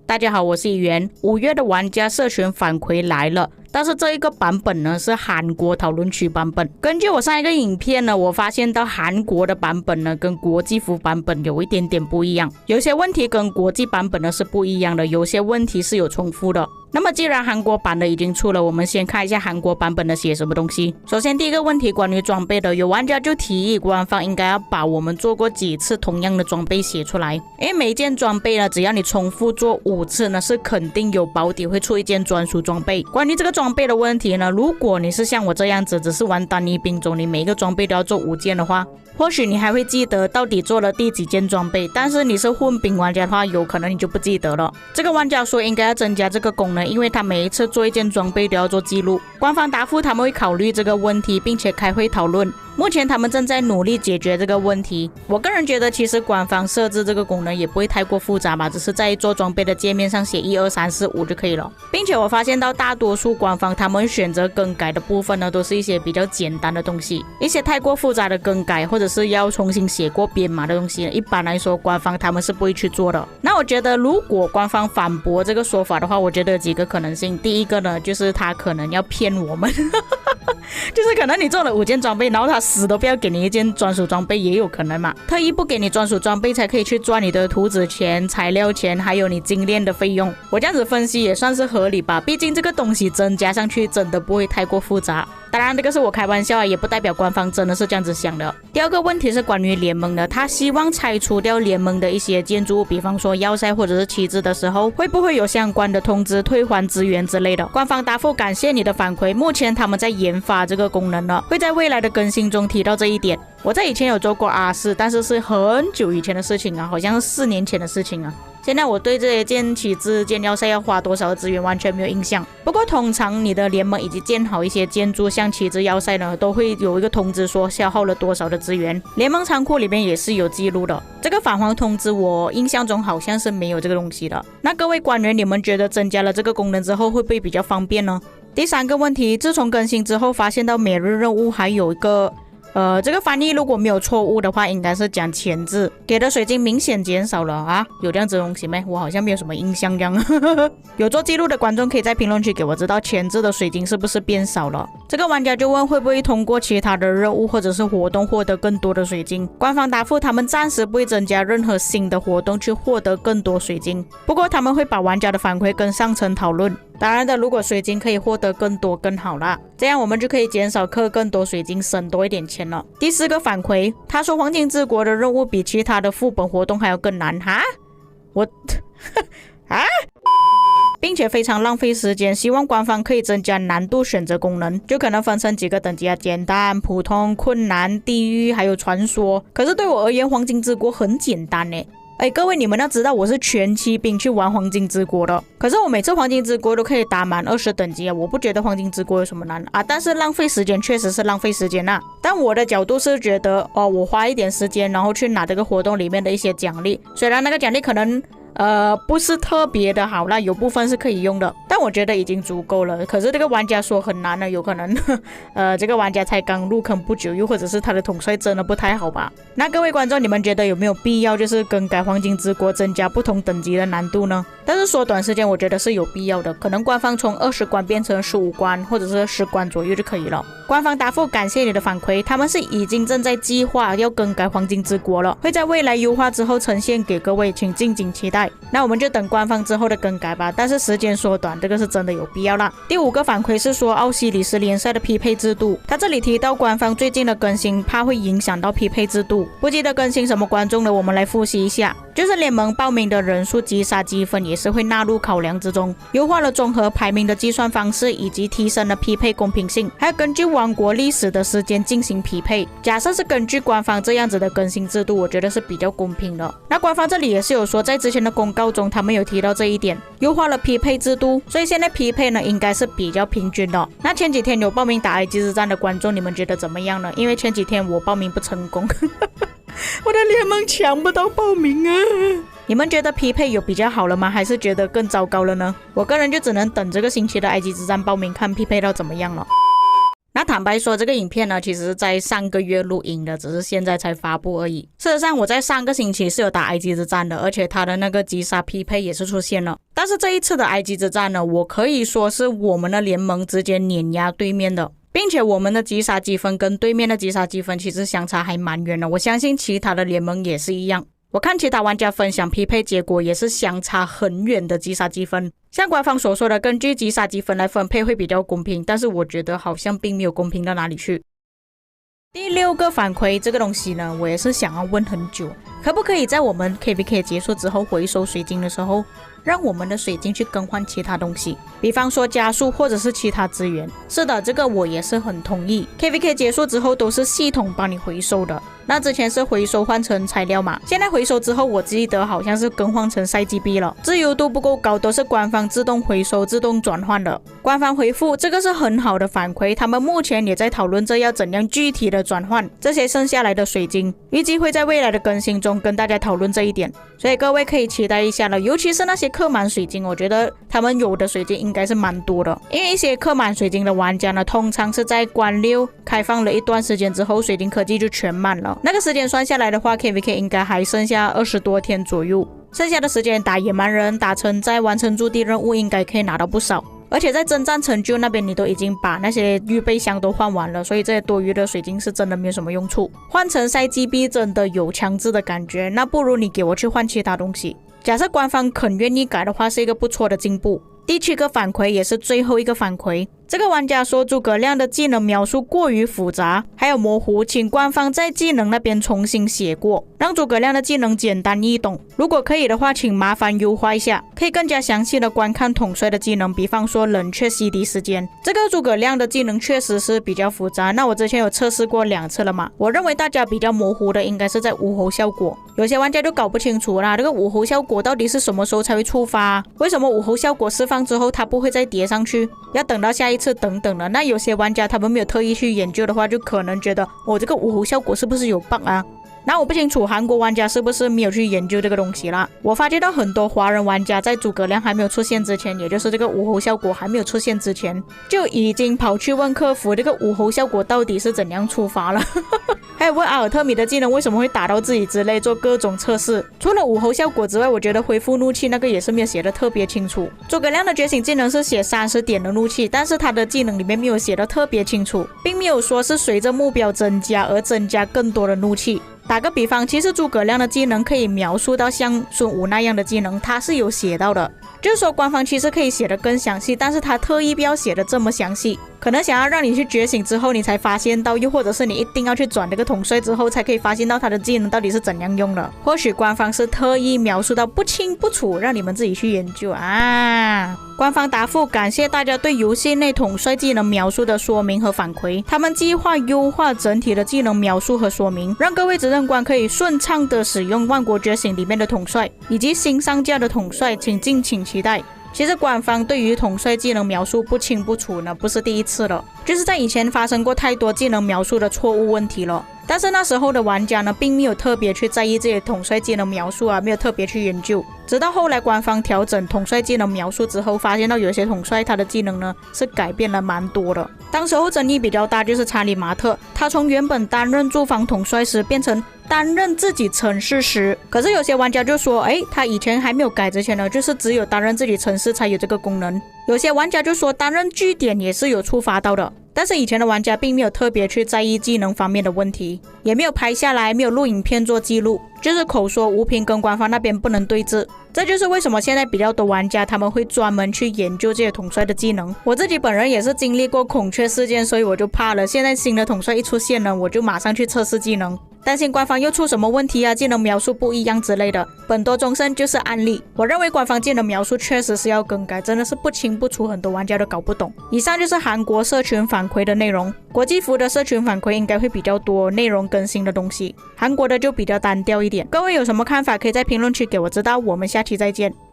大家好，我是议员。5月的玩家社群反馈来了，但是这一个版本呢是韩国讨论区版本。根据我上一个影片呢，我发现到韩国的版本呢跟国际服版本有一点点不一样，有些问题跟国际版本呢是不一样的，有些问题是有重复的。那么既然韩国版的已经出了，我们先看一下韩国版本的写什么东西。首先第一个问题关于装备的，有玩家就提议官方应该要把我们做过几次同样的装备写出来，因为每一件装备呢，只要你重复做5次呢，是肯定有保底会出一件专属装备。关于这个装备的问题呢，如果你是像我这样子只是玩单一兵种，你每一个装备都要做5件的话，或许你还会记得到底做了第几件装备，但是你是混兵玩家的话，有可能你就不记得了。这个玩家说应该要增加这个功能，因为他每一次做一件装备都要做记录。官方答复他们会考虑这个问题，并且开会讨论。目前他们正在努力解决这个问题。我个人觉得其实官方设置这个功能也不会太过复杂吧，只是在做装备的界面上写1、2、3、4、5就可以了。并且我发现到大多数官方他们选择更改的部分呢，都是一些比较简单的东西，一些太过复杂的更改或者是要重新写过编码的东西，一般来说官方他们是不会去做的。那我觉得如果官方反驳这个说法的话，我觉得有几个可能性。第一个呢，就是他可能要骗我们就是可能你做了5件装备，然后他死都不要给你一件专属装备，也有可能嘛。特意不给你专属装备，才可以去赚你的图纸钱、材料钱，还有你精炼的费用。我这样子分析也算是合理吧，毕竟这个东西增加上去真的不会太过复杂。当然这个是我开玩笑啊，也不代表官方真的是这样子想的。第二个问题是关于联盟的，他希望拆除掉联盟的一些建筑物，比方说要塞或者是旗帜的时候，会不会有相关的通知、退还资源之类的。官方答复感谢你的反馈，目前他们在研发这个功能了，会在未来的更新中提到这一点。我在以前有做过R4，但是是很久以前的事情啊，好像是4年前的事情啊。现在我对这一件旗帜、建要塞要花多少的资源完全没有印象。不过通常你的联盟以及建好一些建筑，像旗帜要塞呢，都会有一个通知说消耗了多少的资源。联盟仓库里面也是有记录的。这个返还通知我印象中好像是没有这个东西的。那各位官员，你们觉得增加了这个功能之后会不会比较方便呢？第三个问题，自从更新之后发现到每日任务还有一个这个翻译如果没有错误的话，应该是讲前置，给的水晶明显减少了啊，有这样子的东西没？我好像没有什么印象这样。有做记录的观众可以在评论区给我知道前置的水晶是不是变少了。这个玩家就问会不会通过其他的任务或者是活动获得更多的水晶。官方答复他们暂时不会增加任何新的活动去获得更多水晶，不过他们会把玩家的反馈跟上层讨论。当然的，如果水晶可以获得更多更好啦，这样我们就可以减少氪更多水晶，省多一点钱了。第4个反馈，他说黄金之国的任务比其他的副本活动还要更难哈，我啊，并且非常浪费时间，希望官方可以增加难度选择功能，就可能分成几个等级啊，简单、普通、困难、地狱还有传说。可是对我而言，黄金之国很简单呢。各位你们要知道我是全骑兵去玩黄金之国的，可是我每次黄金之国都可以打满20等级啊，我不觉得黄金之国有什么难啊，但是浪费时间确实是浪费时间啊。但我的角度是觉得我花一点时间然后去拿这个活动里面的一些奖励，虽然那个奖励可能不是特别的好啦，有部分是可以用的，但我觉得已经足够了。可是这个玩家说很难了，有可能这个玩家才刚入坑不久，又或者是他的统帅真的不太好吧。那各位观众，你们觉得有没有必要就是更改黄金之国，增加不同等级的难度呢？但是缩短时间我觉得是有必要的，可能官方从20关变成15关或者是10关左右就可以了。官方答复感谢你的反馈，他们是已经正在计划要更改黄金之国了，会在未来优化之后呈现给各位，请敬请期待。那我们就等官方之后的更改吧，但是时间缩短这个是真的有必要啦。第5个反馈是说奥西里斯联赛的匹配制度，他这里提到官方最近的更新怕会影响到匹配制度，不记得更新什么观众呢，我们来复习一下。就是联盟报名的人数击杀积分也是会纳入考量之中，优化了综合排名的计算方式，以及提升了匹配公平性，还有根据王国历史的时间进行匹配。假设是根据官方这样子的更新制度，我觉得是比较公平的。那官方这里也是有说，在之前的公告中他们有提到这一点，优化了匹配制度，所以现在匹配呢应该是比较平均的。那前几天有报名打埃及之战的观众，你们觉得怎么样呢？因为前几天我报名不成功我的联盟抢不到报名啊！你们觉得匹配有比较好了吗？还是觉得更糟糕了呢？我个人就只能等这个星期的埃及之战报名，看匹配到怎么样了。那那坦白说，这个影片呢，其实是在上个月录音的，只是现在才发布而已。事实上，我在上个星期是有打埃及之战的，而且他的那个击杀匹配也是出现了。但是这一次的埃及之战呢，我可以说是我们的联盟直接碾压对面的，并且我们的击杀积分跟对面的击杀积分其实相差还蛮远的。我相信其他的联盟也是一样。我看其他玩家分享匹配结果也是相差很远的击杀积分，像官方所说的根据击杀积分来分配会比较公平，但是我觉得好像并没有公平到哪里去。第6个反馈这个东西呢，我也是想要问很久，可不可以在我们 KVK 结束之后回收水晶的时候，让我们的水晶去更换其他东西，比方说加速或者是其他资源。是的，这个我也是很同意。KVK 结束之后都是系统帮你回收的，那之前是回收换成材料嘛，现在回收之后我记得好像是更换成赛季币了，自由度不够高，都是官方自动回收自动转换的。官方回复这个是很好的反馈，他们目前也在讨论着要怎样具体的转换这些剩下来的水晶，预计会在未来的更新中跟大家讨论这一点，所以各位可以期待一下了。尤其是那些刻满水晶，我觉得他们有的水晶应该是蛮多的，因为一些刻满水晶的玩家呢，通常是在关6开放了一段时间之后，水晶科技就全满了。那个时间算下来的话 ，KVK 应该还剩下20多天左右，剩下的时间打野蛮人、打城寨、完成驻地任务，应该可以拿到不少。而且在征战成就那边，你都已经把那些预备箱都换完了，所以这些多余的水晶是真的没有什么用处。换成赛季币真的有强制的感觉，那不如你给我去换其他东西。假设官方肯愿意改的话，是一个不错的进步。第7个反馈也是最后一个反馈，这个玩家说诸葛亮的技能描述过于复杂，还有模糊，请官方在技能那边重新写过，让诸葛亮的技能简单易懂。如果可以的话，请麻烦优化一下，可以更加详细的观看统帅的技能，比方说冷却 CD 时间。这个诸葛亮的技能确实是比较复杂，那我之前有测试过2次了嘛，我认为大家比较模糊的应该是在武侯效果，有些玩家就搞不清楚啦，这个武侯效果到底是什么时候才会触发，为什么武侯效果释放之后它不会再叠上去，要等到下一次等等的。那有些玩家他们没有特意去研究的话，就可能觉得这个武侯效果是不是有 bug 啊？那我不清楚韩国玩家是不是没有去研究这个东西啦。我发觉到很多华人玩家在诸葛亮还没有出现之前，也就是这个武侯效果还没有出现之前，就已经跑去问客服这个武侯效果到底是怎样触发了还有问阿尔特米的技能为什么会打到自己之类，做各种测试。除了武侯效果之外，我觉得恢复怒气那个也是没有写的特别清楚。诸葛亮的觉醒技能是写30点的怒气，但是他的技能里面没有写的特别清楚，并没有说是随着目标增加而增加更多的怒气。打个比方，其实诸葛亮的技能可以描述到像孙武那样的技能，他是有写到的，就是说官方其实可以写的更详细，但是他特意不要写的这么详细，可能想要让你去觉醒之后你才发现到，又或者是你一定要去转这个统帅之后才可以发现到他的技能到底是怎样用的。或许官方是特意描述到不清不楚，让你们自己去研究啊。官方答复感谢大家对游戏内统帅技能描述的说明和反馈，他们计划优化整体的技能描述和说明，让各位执政官可以顺畅的使用万国觉醒里面的统帅以及新上架的统帅，请敬请期待。其实官方对于统帅技能描述不清不楚呢，不是第一次了，就是在以前发生过太多技能描述的错误问题了。但是那时候的玩家呢，并没有特别去在意这些统帅技能描述啊，没有特别去研究。直到后来官方调整统帅技能描述之后，发现到有些统帅他的技能呢是改变了蛮多的。当时候争议比较大就是查理马特，他从原本担任驻防统帅时变成担任自己城市时，可是有些玩家就说，他以前还没有改之前呢，就是只有担任自己城市才有这个功能。有些玩家就说担任据点也是有触发到的，但是以前的玩家并没有特别去在意技能方面的问题，也没有拍下来，没有录影片做记录，就是口说无凭，跟官方那边不能对峙。这就是为什么现在比较多玩家他们会专门去研究这些统帅的技能。我自己本人也是经历过孔雀事件，所以我就怕了，现在新的统帅一出现呢，我就马上去测试技能，担心官方又出什么问题啊，技能描述不一样之类的。本多忠胜就是案例，我认为官方技能描述确实是要更改，真的是不清不楚，很多玩家都搞不懂。以上就是韩国社群反馈的内容，国际服的社群反馈应该会比较多内容更新的东西，韩国的就比较单调一点。各位有什么看法可以在评论区给我知道，我们下期再见。